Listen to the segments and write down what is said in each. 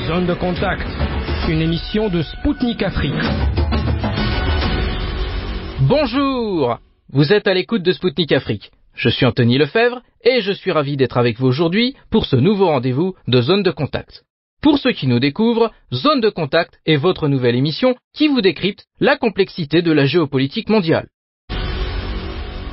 Zone de contact, une émission de Spoutnik Afrique. Bonjour, vous êtes à l'écoute de Spoutnik Afrique. Je suis Anthony Lefebvre et je suis ravi d'être avec vous aujourd'hui pour ce nouveau rendez-vous de Zone de contact. Pour ceux qui nous découvrent, Zone de contact est votre nouvelle émission qui vous décrypte la complexité de la géopolitique mondiale.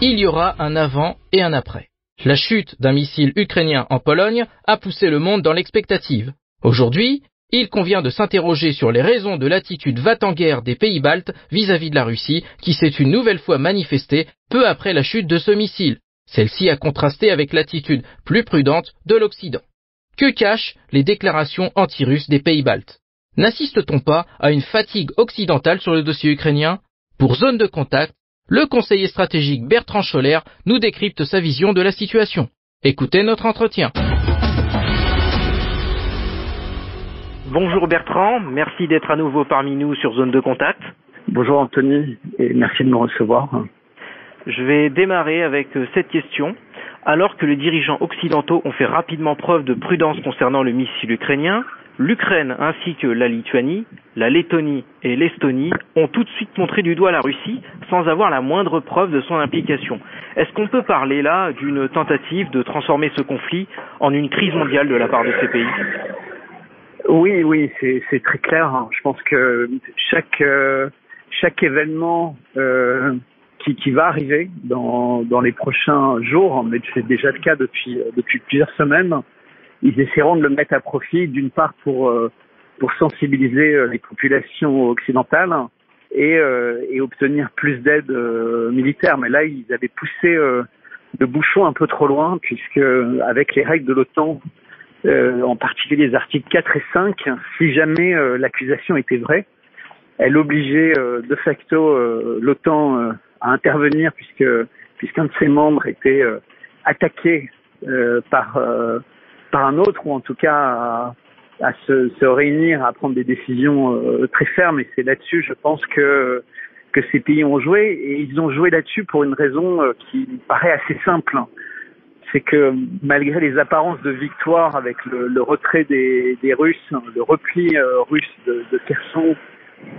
Il y aura un avant et un après. La chute d'un missile ukrainien en Pologne a poussé le monde dans l'expectative. Aujourd'hui, il convient de s'interroger sur les raisons de l'attitude va-t-en-guerre des pays baltes vis-à-vis de la Russie, qui s'est une nouvelle fois manifestée peu après la chute de ce missile. Celle-ci a contrasté avec l'attitude plus prudente de l'Occident. Que cachent les déclarations anti-russes des pays baltes? N'assiste-t-on pas à une fatigue occidentale sur le dossier ukrainien? Pour Zone de contact, le conseiller stratégique Bertrand Scholler nous décrypte sa vision de la situation. Écoutez notre entretien. Bonjour Bertrand, merci d'être à nouveau parmi nous sur Zone de contact. Bonjour Anthony et merci de me recevoir. Je vais démarrer avec cette question. Alors que les dirigeants occidentaux ont fait rapidement preuve de prudence concernant le missile ukrainien, l'Ukraine ainsi que la Lituanie, la Lettonie et l'Estonie ont tout de suite montré du doigt la Russie sans avoir la moindre preuve de son implication. Est-ce qu'on peut parler là d'une tentative de transformer ce conflit en une crise mondiale de la part de ces pays ? Oui, c'est très clair. Je pense que chaque événement qui va arriver dans les prochains jours, mais c'est déjà le cas depuis plusieurs semaines, ils essaieront de le mettre à profit d'une part pour sensibiliser les populations occidentales et obtenir plus d'aide militaire. Mais là, ils avaient poussé le bouchon un peu trop loin, puisque avec les règles de l'OTAN, en particulier les articles 4 et 5, si jamais l'accusation était vraie, elle obligeait de facto l'OTAN à intervenir puisqu'un de ses membres était attaqué par un autre, ou en tout cas à se réunir, à prendre des décisions très fermes. Et c'est là-dessus, je pense, que ces pays ont joué, et ils ont joué là-dessus pour une raison qui paraît assez simple. C'est que malgré les apparences de victoire avec le retrait des Russes, le repli russe de Kherson,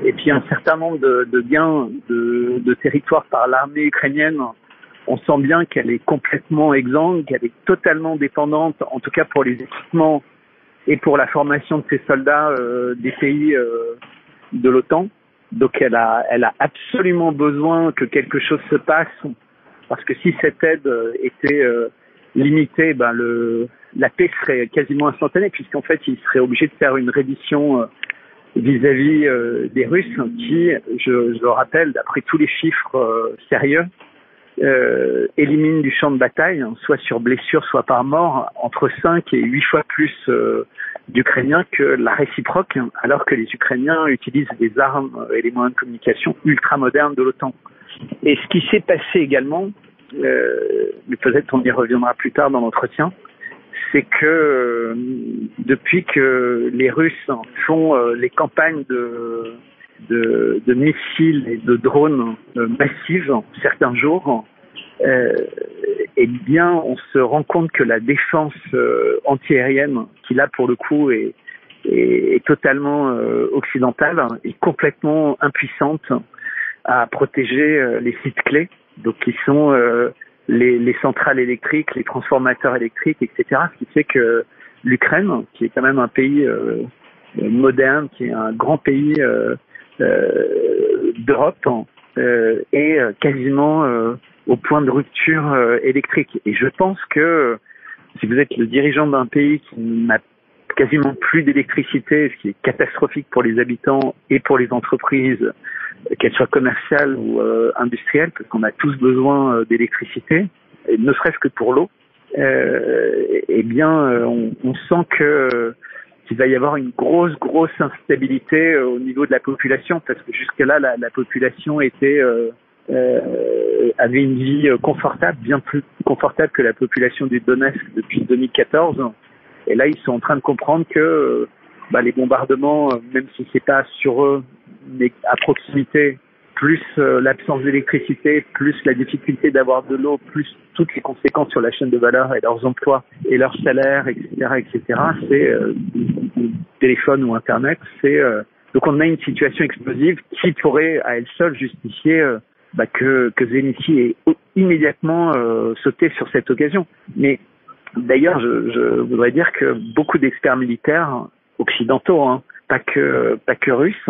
et puis un certain nombre de gains de territoire par l'armée ukrainienne, on sent bien qu'elle est complètement exsangue, qu'elle est totalement dépendante, en tout cas pour les équipements et pour la formation de ses soldats des pays de l'OTAN. Donc elle a absolument besoin que quelque chose se passe, parce que si cette aide était limitée, la paix serait quasiment instantanée, puisqu'en fait il serait obligé de faire une reddition vis-à-vis des Russes qui, je le rappelle, d'après tous les chiffres sérieux, éliminent du champ de bataille, soit sur blessure, soit par mort, entre 5 et 8 fois plus d'Ukrainiens que la réciproque, alors que les Ukrainiens utilisent des armes et des moyens de communication ultra modernes de l'OTAN. Et ce qui s'est passé également, mais peut-être on y reviendra plus tard dans l'entretien, c'est que depuis que les Russes font les campagnes de missiles et de drones massives certains jours, eh bien on se rend compte que la défense antiaérienne, qui là pour le coup est totalement occidentale, est complètement impuissante à protéger les sites clés, donc qui sont les centrales électriques, les transformateurs électriques, etc. Ce qui fait que l'Ukraine, qui est quand même un pays moderne, qui est un grand pays d'Europe, est quasiment au point de rupture électrique. Et je pense que si vous êtes le dirigeant d'un pays qui n'a quasiment plus d'électricité, ce qui est catastrophique pour les habitants et pour les entreprises, qu'elles soient commerciales ou industrielles, parce qu'on a tous besoin d'électricité, et ne serait-ce que pour l'eau, eh bien, on sent qu'il va y avoir une grosse instabilité au niveau de la population, parce que jusque-là, la population avait une vie confortable, bien plus confortable que la population du Donetsk depuis 2014. Et là, ils sont en train de comprendre que les bombardements, même si c'est pas sur eux, mais à proximité, plus l'absence d'électricité, plus la difficulté d'avoir de l'eau, plus toutes les conséquences sur la chaîne de valeur et leurs emplois et leurs salaires, etc., c'est téléphone ou Internet. Donc on a une situation explosive qui pourrait à elle seule justifier que Zelensky ait immédiatement sauté sur cette occasion. Mais d'ailleurs, je voudrais dire que beaucoup d'experts militaires occidentaux, pas que russes,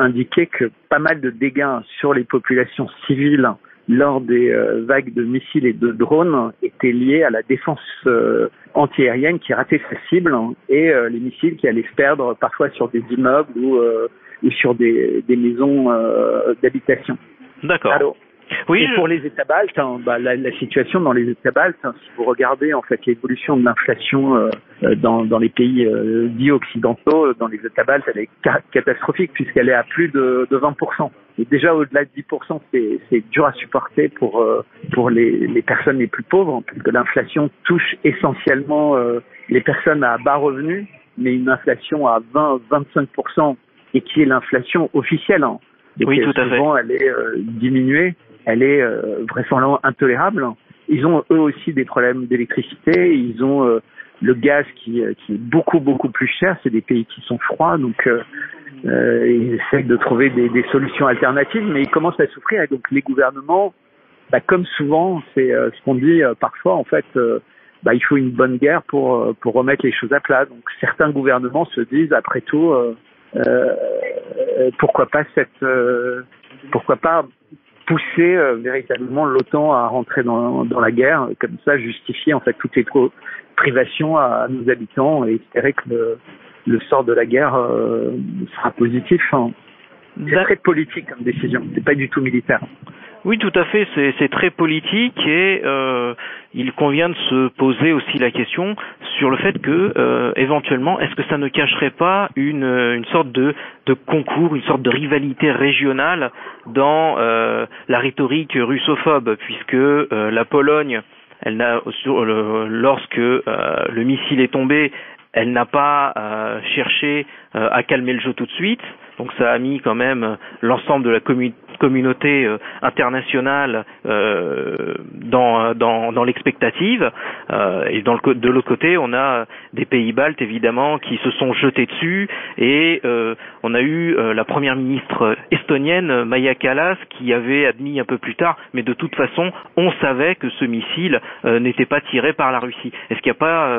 indiquaient que pas mal de dégâts sur les populations civiles lors des vagues de missiles et de drones étaient liés à la défense antiaérienne qui ratait sa cible et les missiles qui allaient se perdre parfois sur des immeubles ou sur des maisons d'habitation. D'accord. Alors, oui, pour les États baltes, la situation dans les États baltes, si vous regardez en fait l'évolution de l'inflation dans les pays dits occidentaux, dans les États baltes, elle est catastrophique puisqu'elle est à plus de 20%. Et déjà au-delà de 10%, c'est dur à supporter pour les personnes les plus pauvres, puisque l'inflation touche essentiellement les personnes à bas revenus, mais une inflation à 20-25% et qui est l'inflation officielle. Et oui, tout à fait. Souvent, elle est diminuée. Elle est vraisemblablement intolérable. Ils ont eux aussi des problèmes d'électricité. Ils ont le gaz qui est beaucoup plus cher. C'est des pays qui sont froids, donc ils essayent de trouver des solutions alternatives, mais ils commencent à souffrir. Et donc les gouvernements, comme souvent, c'est ce qu'on dit parfois en fait. Il faut une bonne guerre pour remettre les choses à plat. Donc certains gouvernements se disent après tout, pourquoi pas pousser véritablement l'OTAN à rentrer dans la guerre, comme ça justifier en fait toutes les privations à nos habitants et espérer que le sort de la guerre sera positif. C'est très politique comme décision, c'est pas du tout militaire. Oui, tout à fait, c'est très politique et il convient de se poser aussi la question sur le fait que éventuellement, est-ce que ça ne cacherait pas une sorte de concours, une sorte de rivalité régionale dans la rhétorique russophobe, puisque la Pologne, lorsque le missile est tombé, elle n'a pas cherché à calmer le jeu tout de suite. Donc ça a mis quand même l'ensemble de la communauté internationale dans l'expectative. Et de l'autre côté, on a des pays baltes évidemment qui se sont jetés dessus. Et on a eu la première ministre estonienne Maja Kallas qui avait admis un peu plus tard, mais de toute façon, on savait que ce missile n'était pas tiré par la Russie. Est-ce qu'il n'y a pas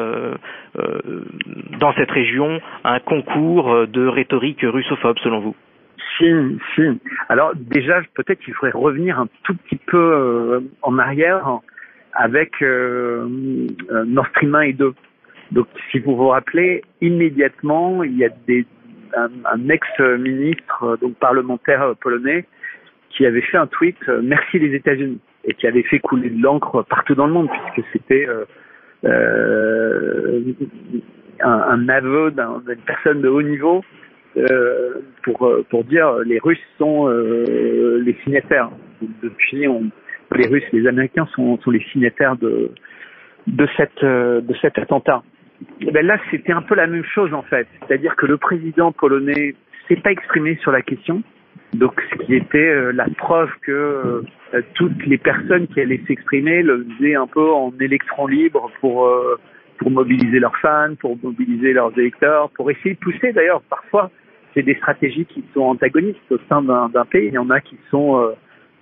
dans cette région un concours de rhétorique russophobe selon vous? Si. Alors déjà, peut-être qu'il faudrait revenir un tout petit peu en arrière avec Nord Stream 1 et 2. Donc, si vous vous rappelez, immédiatement, il y a un ex-ministre, donc parlementaire polonais, qui avait fait un tweet « Merci les États-Unis » et qui avait fait couler de l'encre partout dans le monde puisque c'était un aveu d'une personne de haut niveau pour dire les Russes sont les signataires. Depuis, les Russes, les Américains sont les signataires de cet attentat. Et là, c'était un peu la même chose en fait, c'est-à-dire que le président polonais s'est pas exprimé sur la question. Donc, ce qui était la preuve que toutes les personnes qui allaient s'exprimer le faisaient un peu en électron libre pour mobiliser leurs fans, pour mobiliser leurs électeurs, pour essayer de pousser. D'ailleurs, parfois, c'est des stratégies qui sont antagonistes au sein d'un pays. Il y en a qui sont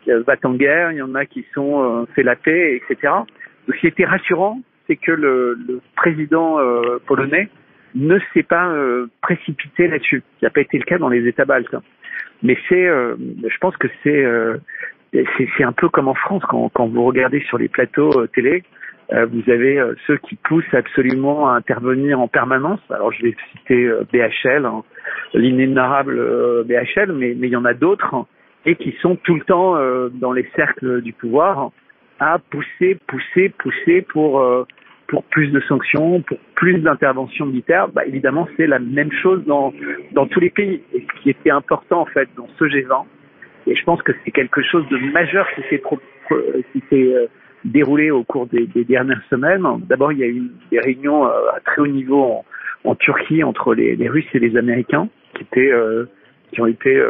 va en guerre, il y en a qui sont fait la paix, etc. Donc, ce qui était rassurant, c'est que le président polonais ne s'est pas précipité là-dessus. Ce qui n'a pas été le cas dans les États baltes. Mais je pense que c'est un peu comme en France quand vous regardez sur les plateaux télé, vous avez ceux qui poussent absolument à intervenir en permanence. Alors je vais citer BHL, l'inénarrable BHL, mais il y en a d'autres et qui sont tout le temps dans les cercles du pouvoir à pousser pour plus de sanctions, pour plus d'interventions militaires. Évidemment, c'est la même chose dans tous les pays. Et ce qui était important, en fait, dans ce G20, et je pense que c'est quelque chose de majeur qui s'est déroulé au cours des dernières semaines. D'abord, il y a eu des réunions à très haut niveau en Turquie entre les Russes et les Américains qui ont été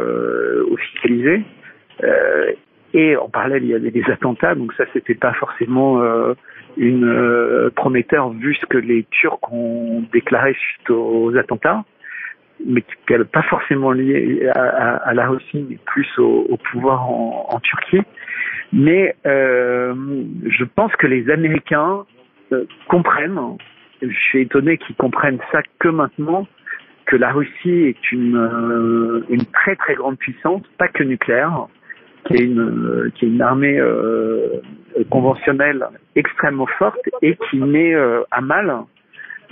officialisées. Et en parallèle, il y avait des attentats, donc ça, c'était pas forcément prometteur vu ce que les Turcs ont déclaré suite aux attentats. mais qui n'est pas forcément liée à la Russie, mais plus au pouvoir en Turquie. Mais je pense que les Américains comprennent, je suis étonné qu'ils comprennent ça que maintenant, que la Russie est une très très grande puissance, pas que nucléaire, qui est une armée conventionnelle extrêmement forte et qui met à mal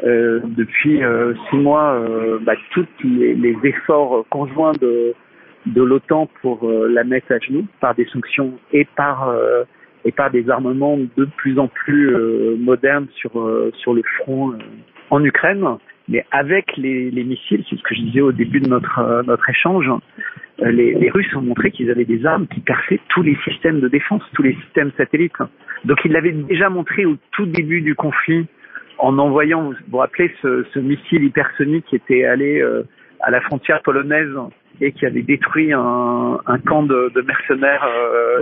depuis 6 mois tous les efforts conjoints de l'OTAN pour la mettre à genoux par des sanctions et par des armements de plus en plus modernes sur le front en Ukraine. Mais avec les missiles, c'est ce que je disais au début de notre échange, les Russes ont montré qu'ils avaient des armes qui perçaient tous les systèmes de défense, tous les systèmes satellites. Donc ils l'avaient déjà montré au tout début du conflit en envoyant, vous vous rappelez, ce missile hypersonique qui était allé à la frontière polonaise et qui avait détruit un camp de mercenaires.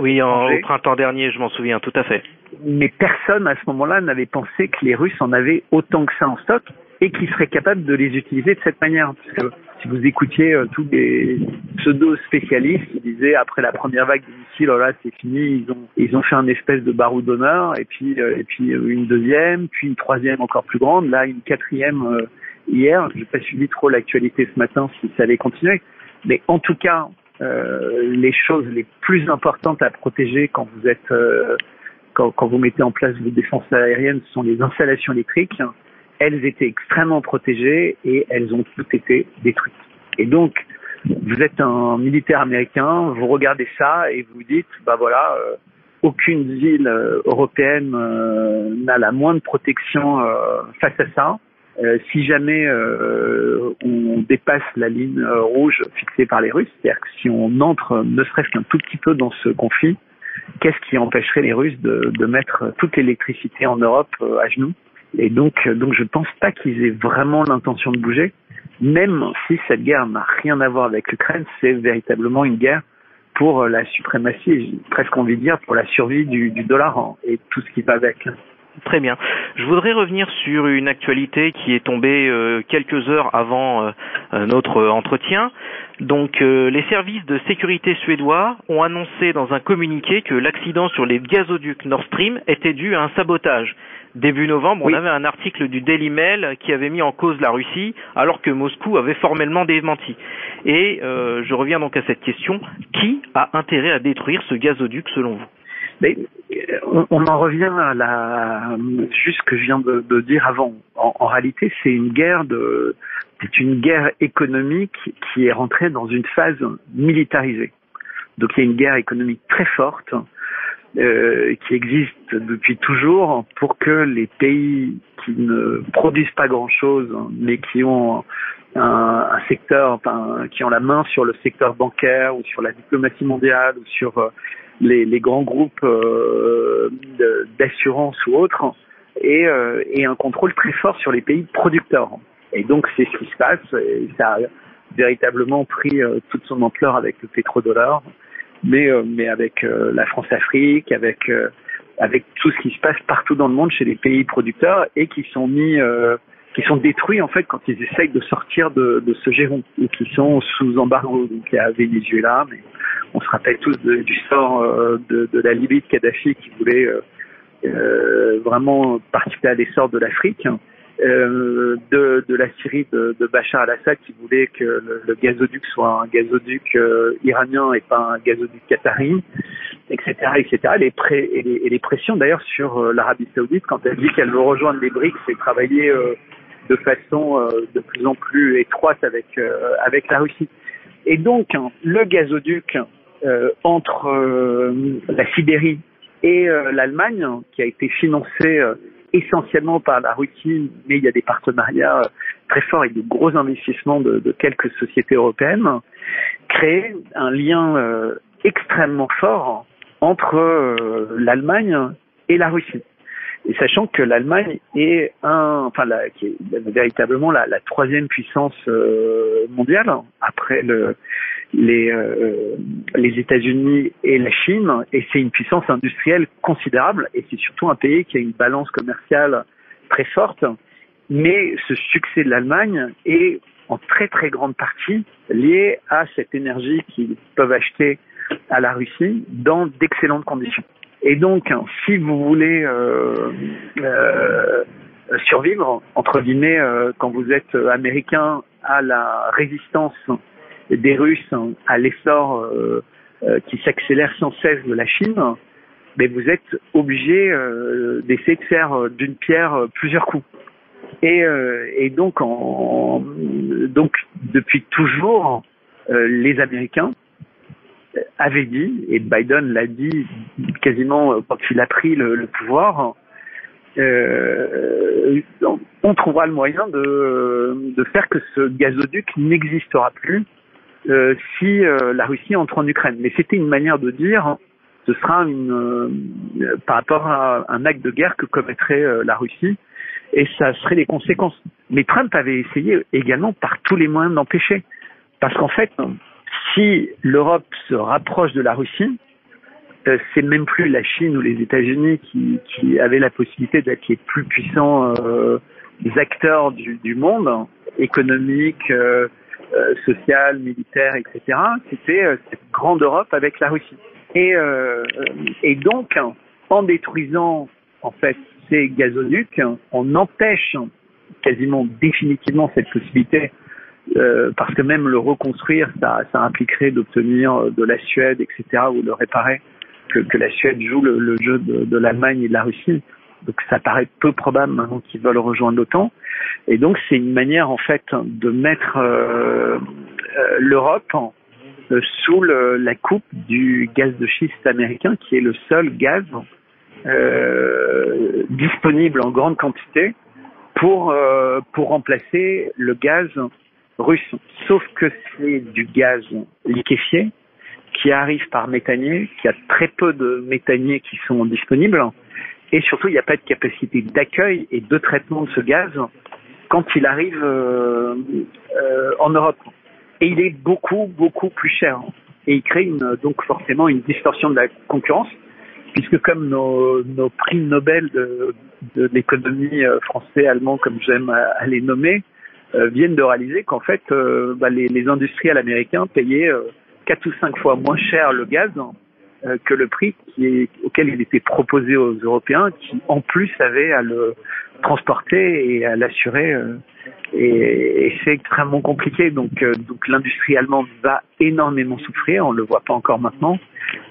Oui, au printemps dernier, je m'en souviens, tout à fait. Mais personne à ce moment-là n'avait pensé que les Russes en avaient autant que ça en stock et qu'ils seraient capables de les utiliser de cette manière. Parce que si vous écoutiez tous les pseudo-spécialistes, ils disaient après la première vague de missiles, oh là c'est fini, ils ont fait un espèce de baroud d'honneur, et puis une deuxième, puis une troisième encore plus grande, là une quatrième hier. J'ai pas suivi trop l'actualité ce matin si ça allait continuer. Mais en tout cas, les choses les plus importantes à protéger quand vous êtes quand vous mettez en place vos défenses aériennes, ce sont les installations électriques. Elles étaient extrêmement protégées et elles ont toutes été détruites. Et donc, vous êtes un militaire américain, vous regardez ça et vous dites, aucune ville européenne n'a la moindre protection face à ça. Si jamais on dépasse la ligne rouge fixée par les Russes, c'est-à-dire que si on entre ne serait-ce qu'un tout petit peu dans ce conflit, qu'est-ce qui empêcherait les Russes de mettre toute l'électricité en Europe à genoux? Et donc je pense pas qu'ils aient vraiment l'intention de bouger, même si cette guerre n'a rien à voir avec l'Ukraine, c'est véritablement une guerre pour la suprématie, j'ai presque envie de dire pour la survie du dollar et tout ce qui va avec. Très bien. Je voudrais revenir sur une actualité qui est tombée quelques heures avant notre entretien. Donc, les services de sécurité suédois ont annoncé dans un communiqué que l'accident sur les gazoducs Nord Stream était dû à un sabotage. Début novembre, on avait un article du Daily Mail qui avait mis en cause la Russie, alors que Moscou avait formellement démenti. Et je reviens donc à cette question. Qui a intérêt à détruire ce gazoduc selon vous? Mais on en revient à juste ce que je viens de dire avant. En réalité, c'est une guerre économique qui est rentrée dans une phase militarisée. Donc il y a une guerre économique très forte qui existe depuis toujours pour que les pays qui ne produisent pas grand-chose, mais qui ont un secteur, qui ont la main sur le secteur bancaire ou sur la diplomatie mondiale ou sur les grands groupes d'assurance ou autres, et un contrôle très fort sur les pays producteurs. Et donc c'est ce qui se passe, et ça a véritablement pris toute son ampleur avec le pétrodollar, mais avec la France-Afrique, avec tout ce qui se passe partout dans le monde chez les pays producteurs et qui sont détruits en fait quand ils essayent de sortir de ce giron ou qui sont sous embargo. Donc il y a Venezuela, mais on se rappelle tous du sort de la Libye de Kadhafi qui voulait vraiment participer à l'essor de l'Afrique, de la Syrie de Bachar al-Assad qui voulait que le gazoduc soit un gazoduc iranien et pas un gazoduc qatari, etc., etc. Et les pressions d'ailleurs sur l'Arabie Saoudite quand elle dit qu'elle veut rejoindre les BRICS et travailler de façon de plus en plus étroite avec la Russie. Et donc le gazoduc entre la Sibérie et l'Allemagne, qui a été financé essentiellement par la Russie, mais il y a des partenariats très forts et de gros investissements de quelques sociétés européennes, crée un lien extrêmement fort entre l'Allemagne et la Russie. Et sachant que l'Allemagne est qui est véritablement la troisième puissance mondiale après les États-Unis et la Chine, et c'est une puissance industrielle considérable, et c'est surtout un pays qui a une balance commerciale très forte. Mais ce succès de l'Allemagne est en très très grande partie liée à cette énergie qu'ils peuvent acheter à la Russie dans d'excellentes conditions. Et donc, si vous voulez survivre, entre guillemets, quand vous êtes américain, à la résistance des Russes, à l'essor qui s'accélère sans cesse de la Chine, mais vous êtes obligé d'essayer de faire d'une pierre plusieurs coups. Et donc, donc depuis toujours, les Américains avaient dit, et Biden l'a dit quasiment quand il a pris le pouvoir, on trouvera le moyen de faire que ce gazoduc n'existera plus si la Russie entre en Ukraine. Mais c'était une manière de dire, ce sera par rapport à un acte de guerre que commettrait la Russie, et ça serait les conséquences. Mais Trump avait essayé également par tous les moyens d'empêcher. Parce qu'en fait, si l'Europe se rapproche de la Russie, c'est même plus la Chine ou les États-Unis qui avaient la possibilité d'être les plus puissants acteurs du monde, économique, social, militaire, etc. C'était cette grande Europe avec la Russie. Et donc, en détruisant en fait ces gazoducs, on empêche quasiment définitivement cette possibilité, parce que même le reconstruire, ça impliquerait d'obtenir de la Suède, etc., ou de réparer, que la Suède joue le jeu de l'Allemagne et de la Russie. Donc ça paraît peu probable maintenant qu'ils veulent rejoindre l'OTAN. Et donc c'est une manière en fait de mettre l'Europe sous la coupe du gaz de schiste américain, qui est le seul gaz disponible en grande quantité pour remplacer le gaz russe. Sauf que c'est du gaz liquéfié qui arrive par méthanier, qui a très peu de méthaniers qui sont disponibles, et surtout il n'y a pas de capacité d'accueil et de traitement de ce gaz quand il arrive en Europe. Et il est beaucoup plus cher. Et il crée donc forcément une distorsion de la concurrence, puisque comme nos prix Nobel de l'économie français, allemand, comme j'aime à les nommer, viennent de réaliser qu'en fait les industriels américains payaient 4 ou 5 fois moins cher le gaz que le prix auquel il était proposé aux Européens, qui en plus avaient à le transporter et à l'assurer, et c'est extrêmement compliqué. Donc l'industrie allemande va énormément souffrir, on le voit pas encore maintenant,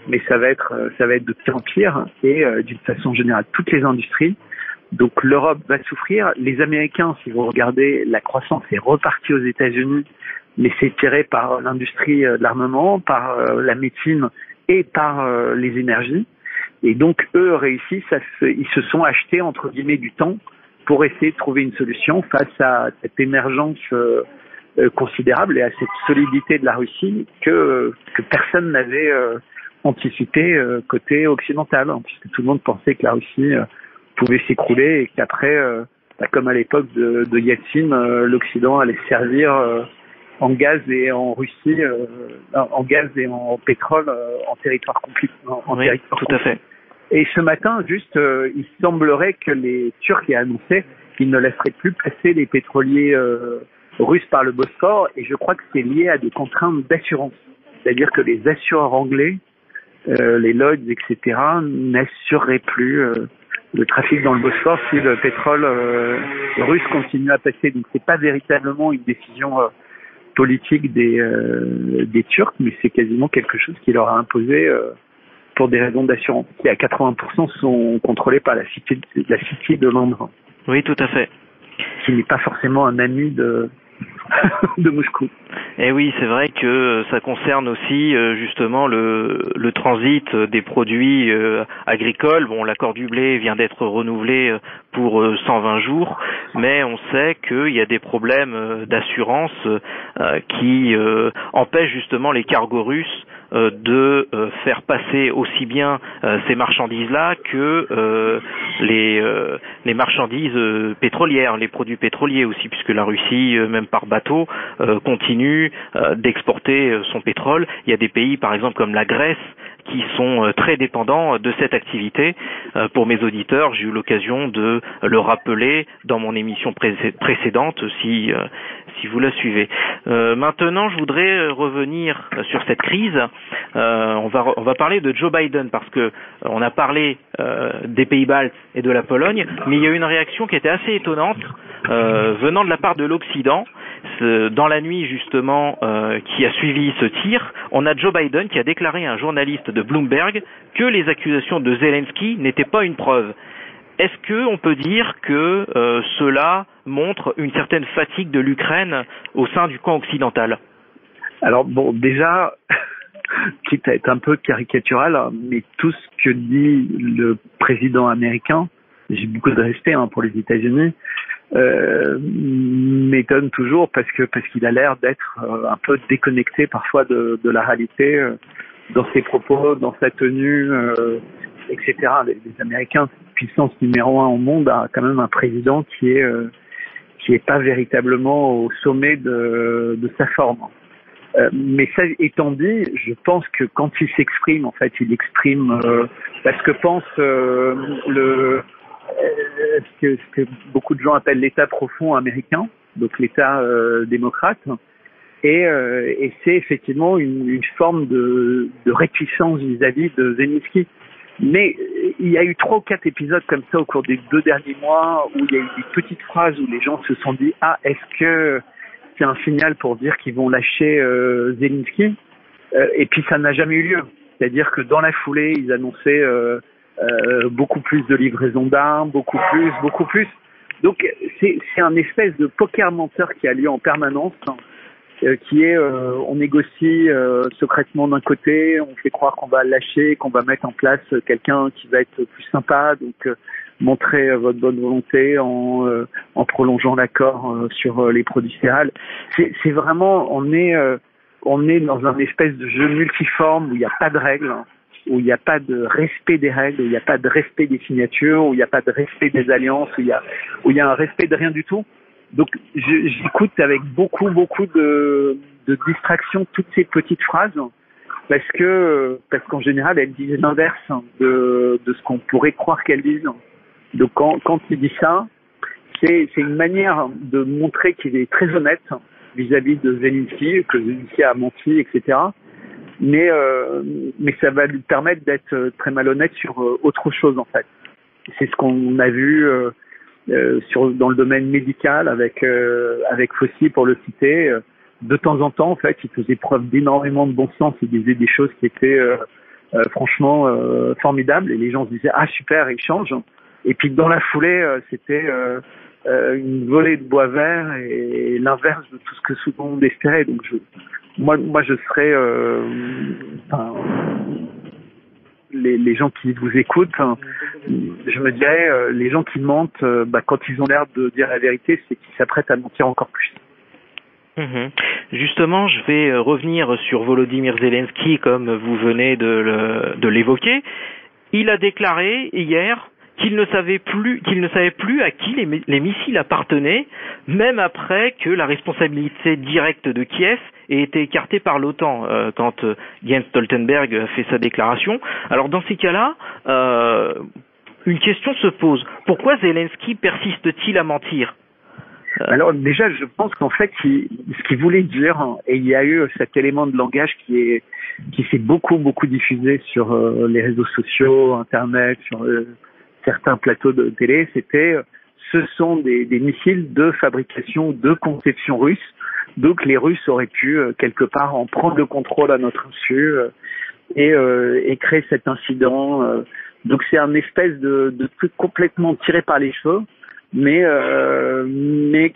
mais ça va être de pire en pire, et d'une façon générale toutes les industries. Donc l'Europe va souffrir. Les Américains, si vous regardez, la croissance est repartie aux États-Unis, mais c'est tiré par l'industrie de l'armement, par la médecine et par les énergies. Et donc eux réussissent, ils se sont achetés entre guillemets du temps pour essayer de trouver une solution face à cette émergence considérable et à cette solidité de la Russie que personne n'avait anticipé côté occidental, hein, puisque tout le monde pensait que la Russie pouvait s'écrouler et qu'après, comme à l'époque de Yeltsin, l'Occident allait servir en gaz et en Russie, en gaz et en pétrole en territoire compliqué. Oui, tout à fait. Et ce matin, juste, il semblerait que les Turcs aient annoncé qu'ils ne laisseraient plus passer les pétroliers russes par le Bosphore, et je crois que c'est lié à des contraintes d'assurance. C'est-à-dire que les assureurs anglais, les Lloyds, etc., n'assureraient plus le trafic dans le Bosphore si le pétrole russe continue à passer. Donc c'est pas véritablement une décision politique des Turcs, mais c'est quasiment quelque chose qui leur a imposé pour des raisons d'assurance, qui à 80% sont contrôlés par la City de Londres. Oui, tout à fait. Qui n'est pas forcément un ami de Moscou. Et oui, c'est vrai que ça concerne aussi justement le transit des produits agricoles. Bon, l'accord du blé vient d'être renouvelé pour 120 jours, mais on sait qu'il y a des problèmes d'assurance qui empêchent justement les cargos russes de faire passer aussi bien ces marchandises-là que les marchandises pétrolières, les produits pétroliers aussi, puisque la Russie, même par bateau, continue d'exporter son pétrole. Il y a des pays, par exemple, comme la Grèce, qui sont très dépendants de cette activité. Pour mes auditeurs, j'ai eu l'occasion de le rappeler dans mon émission précédente, si si vous la suivez. Maintenant, je voudrais revenir sur cette crise. On va parler de Joe Biden parce que on a parlé des pays baltes et de la Pologne, mais il y a eu une réaction qui était assez étonnante venant de la part de l'Occident. Dans la nuit justement qui a suivi ce tir, on a Joe Biden qui a déclaré à un journaliste de Bloomberg que les accusations de Zelensky n'étaient pas une preuve. Est-ce que on peut dire que cela montre une certaine fatigue de l'Ukraine au sein du camp occidental? Alors bon, déjà, quitte à être un peu caricatural, mais tout ce que dit le président américain, j'ai beaucoup de respect pour les États-Unis, m'étonne toujours parce qu'il a l'air d'être un peu déconnecté parfois de la réalité dans ses propos, dans sa tenue, etc. Les Américains, puissance numéro 1 au monde, a quand même un président qui est pas véritablement au sommet de sa forme. Mais ça étant dit, je pense que quand il s'exprime, en fait, il exprime ce que pense ce que beaucoup de gens appellent l'État profond américain, donc l'État démocrate, et c'est effectivement une forme de réticence vis-à-vis de Zelensky. Mais il y a eu 3 ou 4 épisodes comme ça au cours des 2 derniers mois où il y a eu des petites phrases où les gens se sont dit « Ah, est-ce que c'est un signal pour dire qu'ils vont lâcher Zelensky ?» Et puis ça n'a jamais eu lieu. C'est-à-dire que dans la foulée, ils annonçaient beaucoup plus de livraison d'armes, beaucoup plus. Donc c'est un espèce de poker menteur qui a lieu en permanence, qui est on négocie secrètement d'un côté, on fait croire qu'on va lâcher, qu'on va mettre en place quelqu'un qui va être plus sympa, donc montrer votre bonne volonté en prolongeant l'accord sur les produits céréales. C'est vraiment on est dans un espèce de jeu multiforme où il n'y a pas de règles, où il n'y a pas de respect des règles, où il n'y a pas de respect des signatures, où il n'y a pas de respect des alliances, où il y a un respect de rien du tout. Donc j'écoute avec beaucoup de distraction toutes ces petites phrases parce qu'en général elles disent l'inverse de ce qu'on pourrait croire qu'elles disent. Donc quand il dit ça, c'est une manière de montrer qu'il est très honnête vis-à-vis de Zelensky, que Zelensky a menti, etc. Mais ça va lui permettre d'être très malhonnête sur autre chose en fait. C'est ce qu'on a vu dans le domaine médical avec Fauci pour le citer. De temps en temps en fait, il faisait preuve d'énormément de bon sens, il disait des choses qui étaient franchement formidables et les gens se disaient ah super, il change. Et puis dans la foulée, c'était une volée de bois vert et l'inverse de tout ce que tout le monde espérait. Donc moi je serais les gens qui vous écoutent, je me dirais les gens qui mentent, quand ils ont l'air de dire la vérité, c'est qu'ils s'apprêtent à mentir encore plus. Justement, je vais revenir sur Volodymyr Zelensky comme vous venez de l'évoquer. Il a déclaré hier qu'il ne savait plus à qui les missiles appartenaient, même après que la responsabilité directe de Kiev ait été écartée par l'OTAN quand Jens Stoltenberg a fait sa déclaration. Alors dans ces cas-là, une question se pose. Pourquoi Zelensky persiste-t-il à mentir? Alors déjà, je pense qu'en fait, ce qu'il voulait dire, et il y a eu cet élément de langage qui s'est beaucoup diffusé sur les réseaux sociaux, Internet, sur certains plateaux de télé, ce sont des missiles de fabrication, de conception russe. Donc les Russes auraient pu quelque part en prendre le contrôle à notre insu et créer cet incident. Donc c'est un espèce de truc complètement tiré par les cheveux, mais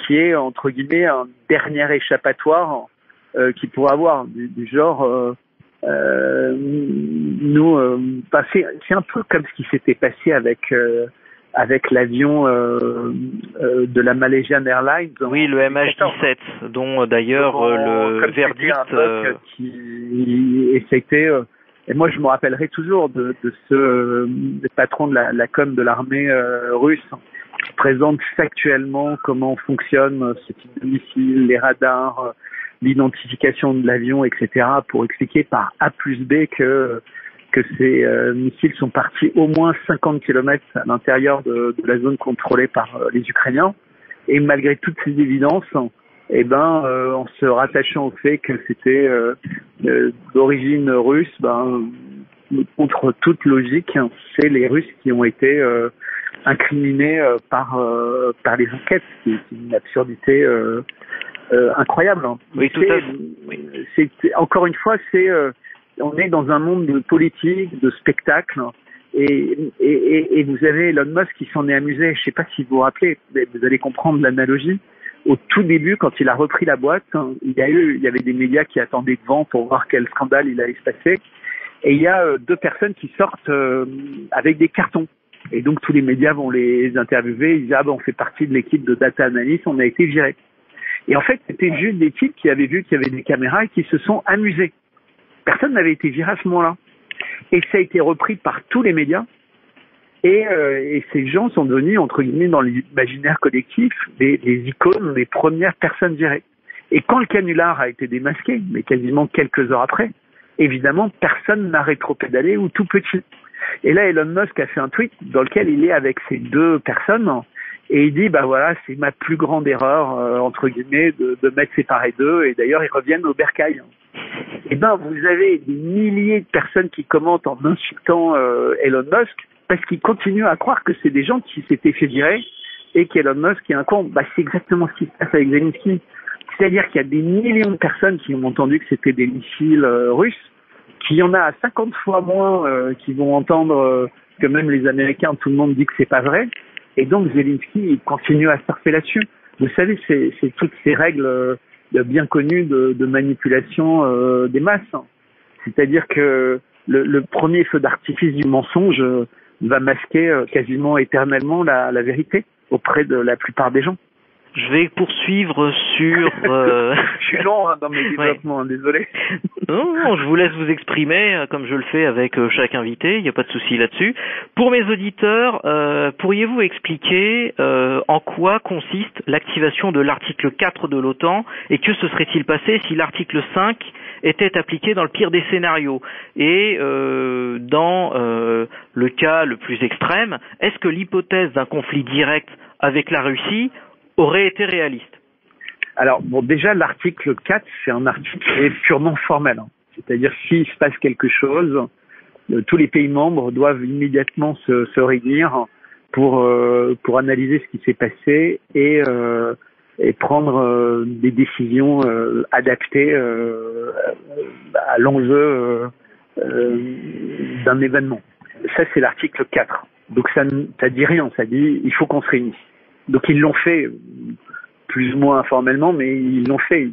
qui est entre guillemets un dernier échappatoire qu'il pourrait avoir du genre. C'est un peu comme ce qui s'était passé avec l'avion de la Malaysian Airlines. Oui, le MH17, dont d'ailleurs le verdict. Et moi, je me rappellerai toujours de ce patron de la com de l'armée russe qui présente factuellement comment fonctionne ce type de missile, les radars, l'identification de l'avion, etc., pour expliquer par A plus B que ces missiles sont partis au moins 50 km à l'intérieur de la zone contrôlée par les Ukrainiens. Et malgré toutes ces évidences, en se rattachant au fait que c'était d'origine russe, contre toute logique, c'est les Russes qui ont été incriminés par les enquêtes. C'est une absurdité incroyable. Oui, tout à fait. C'est encore une fois, on est dans un monde de politique, de spectacle. Et vous avez Elon Musk qui s'en est amusé. Je sais pas si vous vous rappelez, mais vous allez comprendre l'analogie. Au tout début, quand il a repris la boîte, il y avait des médias qui attendaient devant pour voir quel scandale il allait se passer. Et il y a deux personnes qui sortent avec des cartons. Et donc tous les médias vont les interviewer. Ils disent on fait partie de l'équipe de data analyst, on a été virés. Et en fait, c'était juste des types qui avaient vu qu'il y avait des caméras et qui se sont amusés. Personne n'avait été viré à ce moment-là. Et ça a été repris par tous les médias. Et ces gens sont devenus, entre guillemets, dans l'imaginaire collectif, des icônes, les premières personnes virées. Et quand le canular a été démasqué, mais quasiment quelques heures après, évidemment, personne n'a rétropédalé ou tout petit. Et là, Elon Musk a fait un tweet dans lequel il est avec ces deux personnes et il dit, c'est ma plus grande erreur, entre guillemets, de m'être séparé d'eux. Et d'ailleurs, ils reviennent au bercail. Vous avez des milliers de personnes qui commentent en insultant Elon Musk parce qu'ils continuent à croire que c'est des gens qui s'étaient fait virer et qu'Elon Musk est un con. C'est exactement ce qui se passe avec Zelensky. C'est-à-dire qu'il y a des millions de personnes qui ont entendu que c'était des missiles russes, qu'il y en a 50 fois moins qui vont entendre que même les Américains, tout le monde dit que c'est pas vrai. Et donc Zelensky, il continue à surfer là-dessus. Vous savez, c'est toutes ces règles bien connues de manipulation des masses. C'est-à-dire que le premier feu d'artifice du mensonge va masquer quasiment éternellement la vérité auprès de la plupart des gens. Je vais poursuivre sur... Je suis long dans mes développements, désolé. Non, je vous laisse vous exprimer comme je le fais avec chaque invité, il n'y a pas de souci là-dessus. Pour mes auditeurs, pourriez-vous expliquer en quoi consiste l'activation de l'article 4 de l'OTAN et que se serait-il passé si l'article 5 était appliqué dans le pire des scénarios? Et dans le cas le plus extrême, est-ce que l'hypothèse d'un conflit direct avec la Russie aurait été réaliste? Alors, déjà, l'article 4, c'est un article qui est purement formel. C'est-à-dire, s'il se passe quelque chose, tous les pays membres doivent immédiatement se réunir pour analyser ce qui s'est passé et prendre des décisions adaptées à l'enjeu d'un événement. Ça, c'est l'article 4. Donc, ça dit rien. Ça dit, il faut qu'on se réunisse. Donc ils l'ont fait, plus ou moins informellement, mais ils l'ont fait.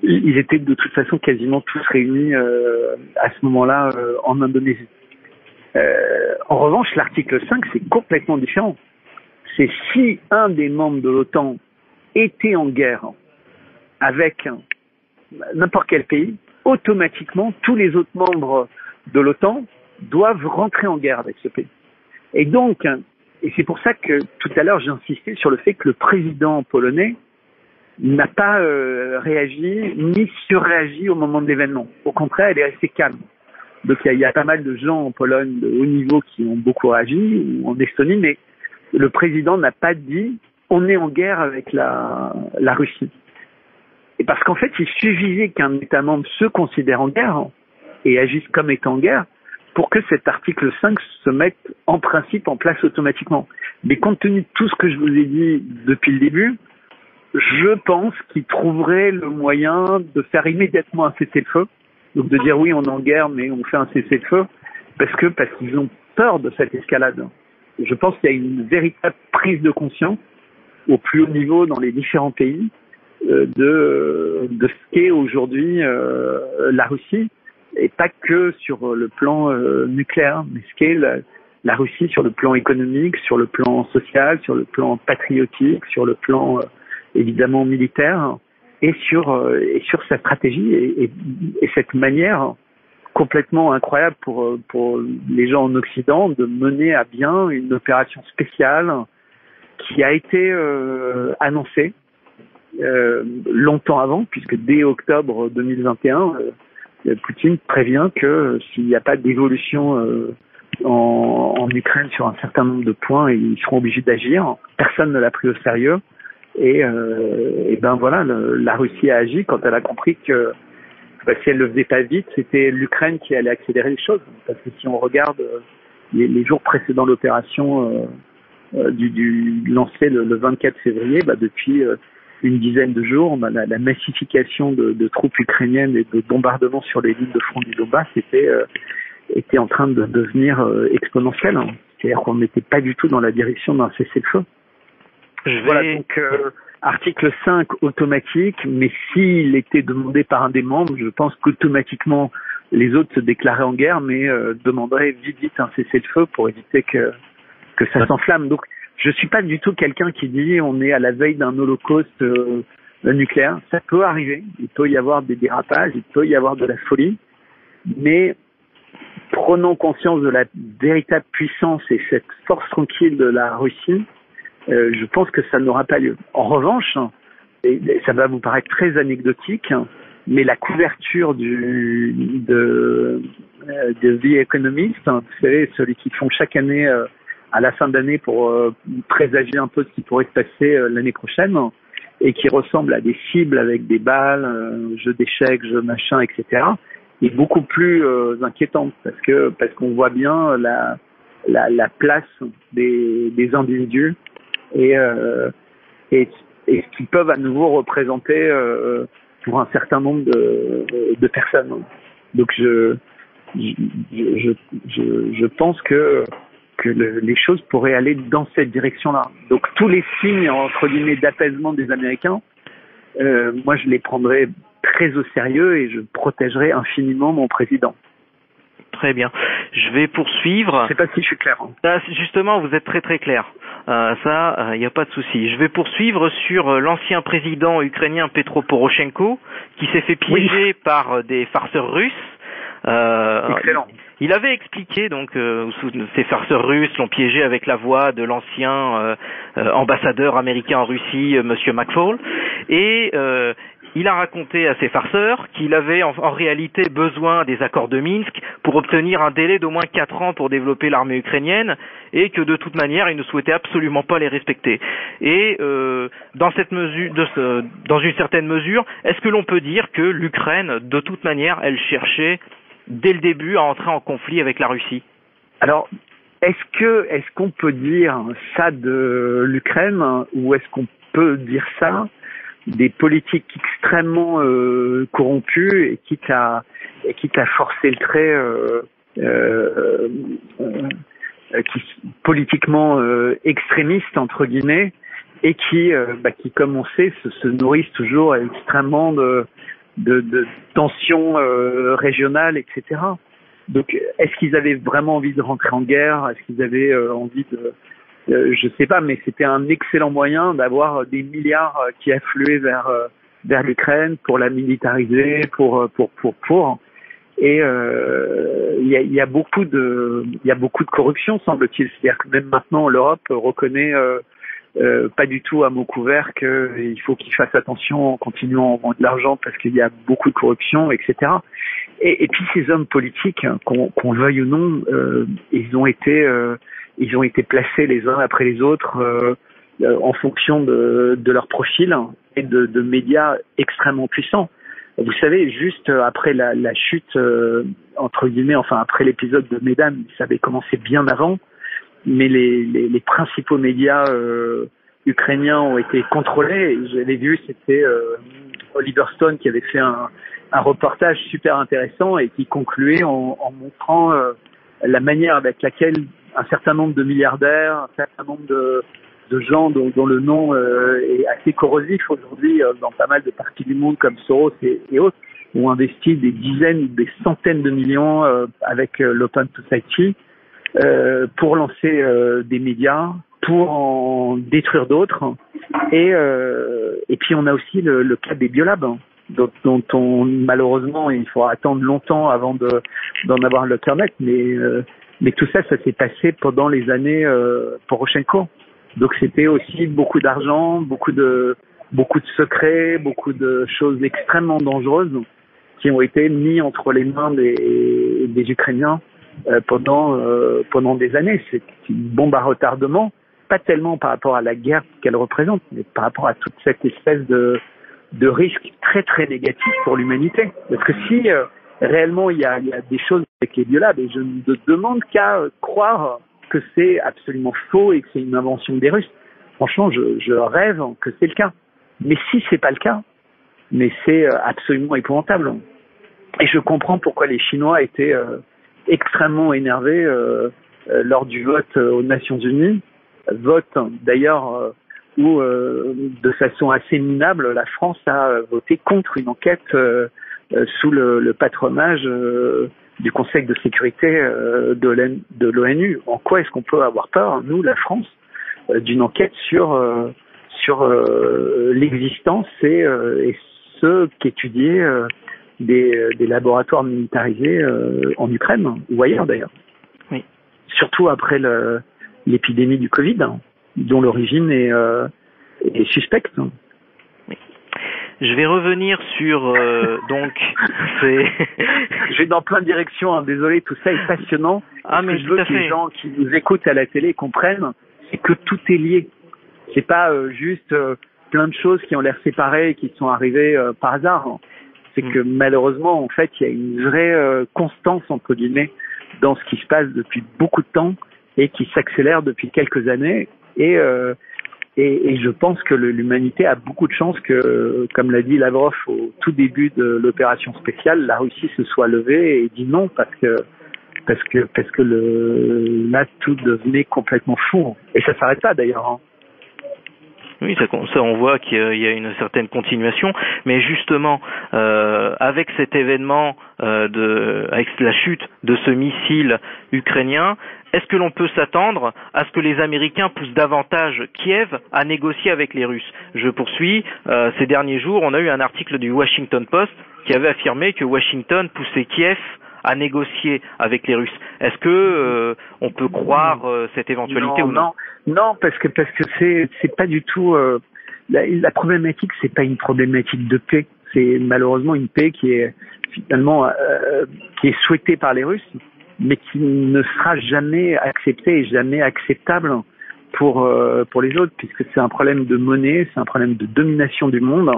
Ils étaient de toute façon quasiment tous réunis à ce moment-là en Indonésie. En revanche, l'article 5, c'est complètement différent. C'est si un des membres de l'OTAN était en guerre avec n'importe quel pays, automatiquement, tous les autres membres de l'OTAN doivent rentrer en guerre avec ce pays. Et donc, et c'est pour ça que tout à l'heure j'ai insisté sur le fait que le président polonais n'a pas réagi ni surréagi au moment de l'événement. Au contraire, elle est restée calme. Donc il y a pas mal de gens en Pologne de haut niveau qui ont beaucoup réagi, ou en Estonie, mais le président n'a pas dit on est en guerre avec la Russie. Et parce qu'en fait, il suffisait qu'un État membre se considère en guerre et agisse comme étant en guerre pour que cet article 5 se mette en principe en place automatiquement. Mais compte tenu de tout ce que je vous ai dit depuis le début, je pense qu'il trouverait le moyen de faire immédiatement un cessez-le-feu. Donc de dire oui, on est en guerre, mais on fait un cessez-le-feu, parce qu'ils ont peur de cette escalade. Je pense qu'il y a une véritable prise de conscience au plus haut niveau dans les différents pays de ce qu'est aujourd'hui la Russie, et pas que sur le plan nucléaire, mais ce qu'est la Russie sur le plan économique, sur le plan social, sur le plan patriotique, sur le plan évidemment militaire, et sur sa stratégie et cette manière complètement incroyable pour les gens en Occident de mener à bien une opération spéciale qui a été annoncée longtemps avant, puisque dès octobre 2021, Poutine prévient que s'il n'y a pas d'évolution en Ukraine sur un certain nombre de points, ils seront obligés d'agir. Personne ne l'a pris au sérieux. Et ben voilà, la Russie a agi quand elle a compris que si elle le faisait pas vite, c'était l'Ukraine qui allait accélérer les choses. Parce que si on regarde les jours précédant l'opération du lancé le 24 février, depuis une dizaine de jours, la massification de troupes ukrainiennes et de bombardements sur les lignes de front du Donbass était en train de devenir exponentielle. C'est-à-dire qu'on n'était pas du tout dans la direction d'un cessez-le-feu. Voilà, donc article 5 automatique, mais s'il était demandé par un des membres, je pense qu'automatiquement les autres se déclaraient en guerre, mais demanderaient vite un cessez-le-feu pour éviter que ça s'enflamme. Donc je suis pas du tout quelqu'un qui dit on est à la veille d'un holocauste nucléaire. Ça peut arriver, il peut y avoir des dérapages, il peut y avoir de la folie, mais prenons conscience de la véritable puissance et cette force tranquille de la Russie, je pense que ça n'aura pas lieu. En revanche, et ça va vous paraître très anecdotique, mais la couverture de The Economist, vous savez, celui qu'ils font chaque année à la fin d'année pour présager un peu ce qui pourrait se passer l'année prochaine, et qui ressemble à des cibles avec des balles, jeux d'échecs, jeux machin, etc., est beaucoup plus inquiétante parce qu'on voit bien la place des individus et ce qu'ils peuvent à nouveau représenter pour un certain nombre de personnes. Donc je pense que les choses pourraient aller dans cette direction-là. Donc tous les signes entre guillemets d'apaisement des Américains, moi je les prendrais très au sérieux et je protégerai infiniment mon président. Très bien. Je vais poursuivre. Je sais pas si je suis clair. Justement, vous êtes très très clair. Il n'y a pas de souci. Je vais poursuivre sur l'ancien président ukrainien Petro Poroshenko qui s'est fait piéger par des farceurs russes. Excellent. Il avait expliqué, donc, ces farceurs russes l'ont piégé avec la voix de l'ancien ambassadeur américain en Russie, Monsieur McFaul, et il a raconté à ces farceurs qu'il avait en réalité besoin des accords de Minsk pour obtenir un délai d'au moins 4 ans pour développer l'armée ukrainienne et que de toute manière il ne souhaitait absolument pas les respecter. Et dans une certaine mesure, est-ce que l'on peut dire que l'Ukraine, de toute manière, elle cherchait dès le début à entrer en conflit avec la Russie? Alors, est-ce qu'on peut dire ça de l'Ukraine ou est-ce qu'on peut dire ça des politiques extrêmement corrompues et quitte à forcer le trait qui politiquement extrémistes entre guillemets et qui comme on sait se nourrissent toujours extrêmement de tensions régionales, etc. Donc est-ce qu'ils avaient vraiment envie de rentrer en guerre? Est-ce qu'ils avaient envie de je sais pas, mais c'était un excellent moyen d'avoir des milliards qui affluaient vers l'Ukraine pour la militariser, pour. Et il y a beaucoup de corruption, semble-t-il. C'est-à-dire que même maintenant, l'Europe reconnaît pas du tout à mot couvert qu'il faut qu'ils fassent attention en continuant à envoyer de l'argent parce qu'il y a beaucoup de corruption, etc. Et puis ces hommes politiques, qu'on le veuille ou non, ils ont été placés les uns après les autres en fonction de leur profil et de médias extrêmement puissants. Vous savez, juste après la chute, entre guillemets, enfin après l'épisode de Mesdames, ça avait commencé bien avant, mais les principaux médias ukrainiens ont été contrôlés. J'avais vu, c'était Oliver Stone qui avait fait un reportage super intéressant et qui concluait en montrant la manière avec laquelle un certain nombre de milliardaires, un certain nombre de gens dont le nom est assez corrosif aujourd'hui dans pas mal de parties du monde comme Soros et autres, ont investi des dizaines ou des centaines de millions avec l'Open Society pour lancer des médias, pour en détruire d'autres. Et puis on a aussi le cas des biolabs, dont on malheureusement il faudra attendre longtemps avant d'en avoir le permettre, mais tout ça s'est passé pendant les années Poroshenko. Donc c'était aussi beaucoup d'argent, beaucoup de secrets, beaucoup de choses extrêmement dangereuses qui ont été mis entre les mains des Ukrainiens pendant des années. C'est une bombe à retardement pas tellement par rapport à la guerre qu'elle représente, mais par rapport à toute cette espèce de risque très très négatif pour l'humanité. Parce que si réellement il y a des choses qui est violable, et je ne demande qu'à croire que c'est absolument faux et que c'est une invention des Russes. Franchement, je rêve que c'est le cas. Mais si c'est pas le cas, mais c'est absolument épouvantable. Et je comprends pourquoi les Chinois étaient extrêmement énervés lors du vote aux Nations Unies. Vote d'ailleurs où, de façon assez minable, la France a voté contre une enquête sous le patronage du Conseil de sécurité de l'ONU. En quoi est-ce qu'on peut avoir peur, nous, la France, d'une enquête sur l'existence et ce qu'étudiaient des laboratoires militarisés en Ukraine ou ailleurs d'ailleurs. Oui. Surtout après l'épidémie du Covid, dont l'origine est suspecte. Oui. Je vais revenir sur donc je vais dans plein de directions, désolé, tout ça est passionnant. Ah mais je veux que les gens qui nous écoutent à la télé comprennent, c'est que tout est lié. C'est pas juste plein de choses qui ont l'air séparées et qui sont arrivées par hasard. C'est que malheureusement, en fait, il y a une vraie constance, entre guillemets, dans ce qui se passe depuis beaucoup de temps et qui s'accélère depuis quelques années. Et je pense que l'humanité a beaucoup de chance que, comme l'a dit Lavrov au tout début de l'opération spéciale, la Russie se soit levée et dit non parce que là tout devenait complètement fou. Et ça s'arrête pas d'ailleurs. Oui, ça on voit qu'il y a une certaine continuation, mais justement avec cet événement avec la chute de ce missile ukrainien, est-ce que l'on peut s'attendre à ce que les Américains poussent davantage Kiev à négocier avec les Russes? Je poursuis. Ces derniers jours, on a eu un article du Washington Post qui avait affirmé que Washington poussait Kiev à négocier avec les Russes. Est-ce que on peut croire cette éventualité ou non? Non, parce que c'est pas du tout la problématique, c'est pas une problématique de paix. C'est malheureusement une paix qui est finalement qui est souhaitée par les Russes, mais qui ne sera jamais acceptée et jamais acceptable pour les autres, puisque c'est un problème de monnaie, c'est un problème de domination du monde.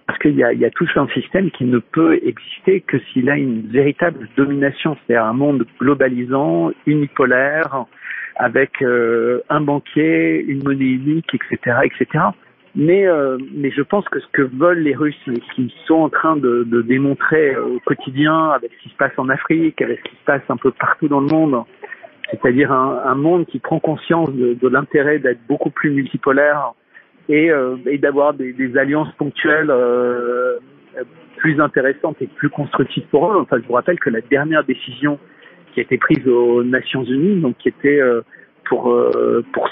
Parce qu'il y a tout un système qui ne peut exister que s'il a une véritable domination, c'est-à-dire un monde globalisant, unipolaire, avec un banquier, une monnaie unique, etc., etc. Mais je pense que ce que veulent les Russes, et ce qu'ils sont en train de démontrer au quotidien, avec ce qui se passe en Afrique, avec ce qui se passe un peu partout dans le monde, c'est-à-dire un monde qui prend conscience de l'intérêt d'être beaucoup plus multipolaire, et d'avoir des alliances ponctuelles plus intéressantes et plus constructives pour eux. Enfin, je vous rappelle que la dernière décision qui a été prise aux Nations Unies, donc qui était pour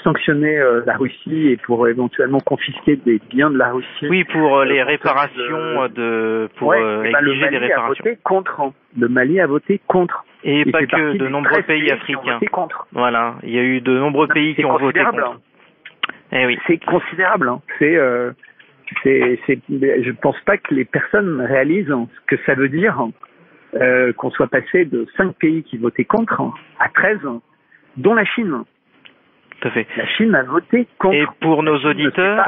sanctionner la Russie et pour éventuellement confisquer des biens de la Russie. Oui, pour les réparations pour exiger des réparations. Le Mali a voté contre. Et pas que, de nombreux pays africains. Voilà, il y a eu de nombreux pays qui ont voté contre. Eh oui. C'est considérable. Je pense pas que les personnes réalisent ce que ça veut dire qu'on soit passé de 5 pays qui votaient contre à 13, dont la Chine. Tout à fait. La Chine a voté contre. Et pour nos auditeurs,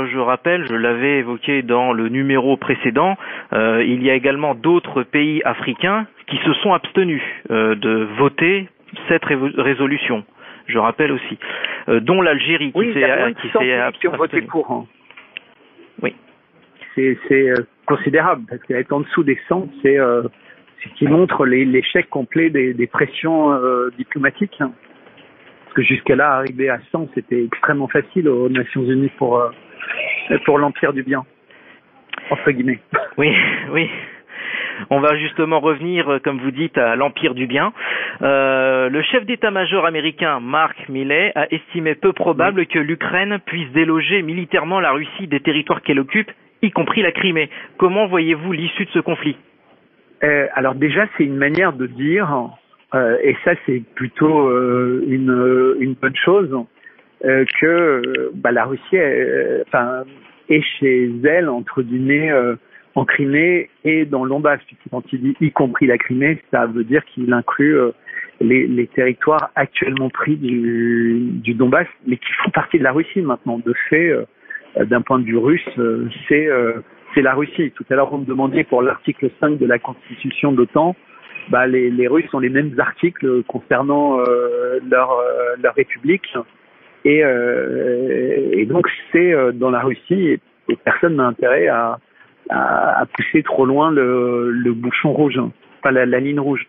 je rappelle, je l'avais évoqué dans le numéro précédent, il y a également d'autres pays africains qui se sont abstenus de voter cette résolution. Je rappelle aussi, dont l'Algérie qui s'est voté pour. Oui. C'est considérable parce qu'être en dessous des 100, c'est ce qui montre l'échec complet des pressions diplomatiques. Parce que jusqu'à là, arriver à 100, c'était extrêmement facile aux Nations Unies pour l'empire du bien, entre guillemets. Oui, oui. On va justement revenir, comme vous dites, à l'empire du bien. Le chef d'état-major américain Mark Milley a estimé peu probable que l'Ukraine puisse déloger militairement la Russie des territoires qu'elle occupe, y compris la Crimée. Comment voyez-vous l'issue de ce conflit? Alors déjà, c'est une manière de dire, et ça c'est plutôt une bonne chose, que la Russie est chez elle, entre guillemets, en Crimée et dans le Donbass. Quand il dit y compris la Crimée, ça veut dire qu'il inclut les territoires actuellement pris du Donbass, mais qui font partie de la Russie maintenant. De fait, d'un point de vue russe, c'est la Russie. Tout à l'heure, vous me demandiez pour l'article 5 de la Constitution de l'OTAN, les Russes ont les mêmes articles concernant leur république. Et donc, c'est dans la Russie, et personne n'a intérêt à pousser trop loin le bouchon rouge, enfin la ligne rouge.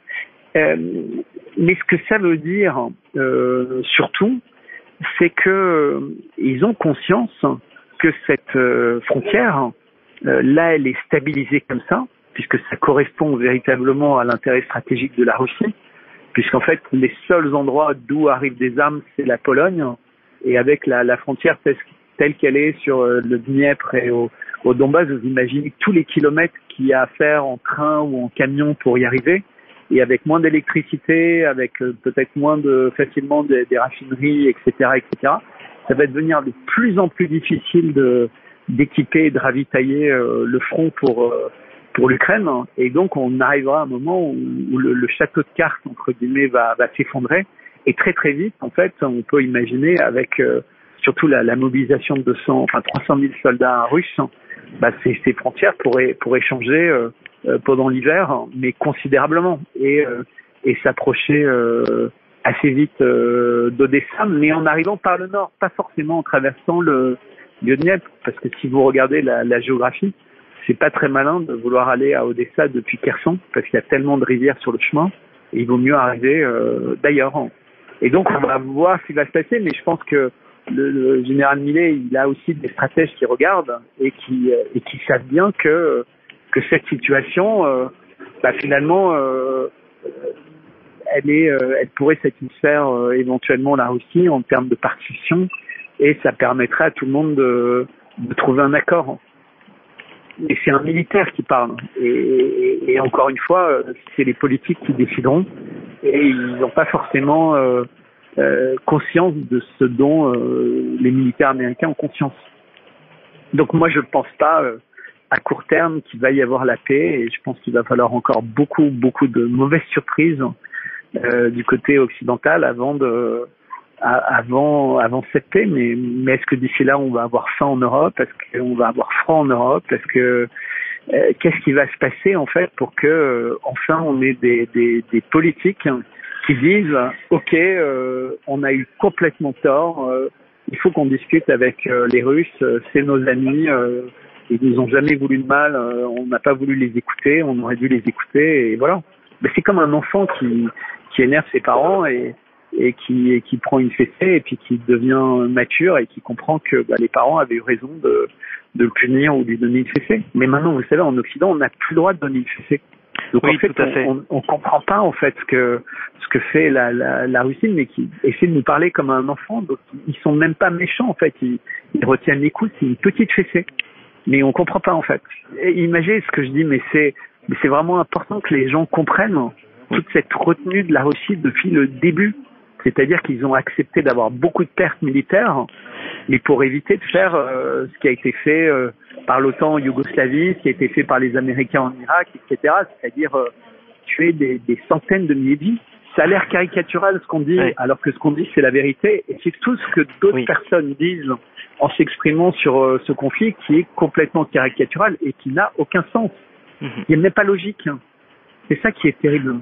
Mais ce que ça veut dire, surtout, c'est que ils ont conscience que cette frontière, là, elle est stabilisée comme ça, puisque ça correspond véritablement à l'intérêt stratégique de la Russie, puisqu'en fait, les seuls endroits d'où arrivent des armes, c'est la Pologne, et avec la frontière telle qu'elle est sur le Dniepr et au Donbass, vous imaginez tous les kilomètres qu'il y a à faire en train ou en camion pour y arriver. Et avec moins d'électricité, avec peut-être moins facilement des raffineries, etc., ça va devenir de plus en plus difficile d'équiper et de ravitailler le front pour l'Ukraine. Et donc, on arrivera à un moment où le château de cartes, entre guillemets, va s'effondrer. Et très, très vite, en fait, on peut imaginer avec surtout la mobilisation de 300 000 soldats russes, ces frontières pourraient changer pendant l'hiver, mais considérablement, et s'approcher assez vite d'Odessa, mais en arrivant par le nord, pas forcément en traversant le Dniepr, parce que si vous regardez la géographie, c'est pas très malin de vouloir aller à Odessa depuis Kherson, parce qu'il y a tellement de rivières sur le chemin, et il vaut mieux arriver d'ailleurs. Et donc on va voir ce qui va se passer, mais je pense que le général Millet, il a aussi des stratèges qui regardent et qui savent bien que cette situation, finalement, elle pourrait satisfaire éventuellement la Russie en termes de partition, et ça permettrait à tout le monde de trouver un accord. Et c'est un militaire qui parle. Et encore une fois, c'est les politiques qui décideront, et ils n'ont pas forcément conscience de ce dont les militaires américains ont conscience. Donc moi, je ne pense pas à court terme qu'il va y avoir la paix, et je pense qu'il va falloir encore beaucoup de mauvaises surprises du côté occidental avant cette paix. Mais est-ce que d'ici là on va avoir faim en Europe? Est-ce qu'on va avoir froid en Europe? Qu'est-ce qui va se passer en fait pour que enfin on ait des politiques qui disent ok, on a eu complètement tort, il faut qu'on discute avec les Russes, c'est nos amis, ils nous ont jamais voulu de mal, on n'a pas voulu les écouter, on aurait dû les écouter, et voilà. Mais c'est comme un enfant qui énerve ses parents et qui prend une fessée et puis qui devient mature et qui comprend que les parents avaient eu raison de le punir ou de lui donner une fessée. Mais maintenant, vous savez, en Occident, on n'a plus le droit de donner une fessée. Donc oui, en fait, on comprend pas en fait ce que fait la Russie, mais qui essaie de nous parler comme un enfant. Donc ils sont même pas méchants en fait, ils retiennent les coups, c'est une petite fessée. Mais on comprend pas en fait. Et imaginez ce que je dis, mais c'est vraiment important que les gens comprennent toute cette retenue de la Russie depuis le début. C'est-à-dire qu'ils ont accepté d'avoir beaucoup de pertes militaires, mais pour éviter de faire ce qui a été fait par l'OTAN en Yougoslavie, ce qui a été fait par les Américains en Irak, etc. C'est-à-dire tuer des centaines de milliers de vies. Ça a l'air caricatural ce qu'on dit, oui, alors que ce qu'on dit c'est la vérité. Et c'est tout ce que d'autres personnes disent en s'exprimant sur ce conflit qui est complètement caricatural et qui n'a aucun sens. Il n'est même pas logique. C'est ça qui est terrible.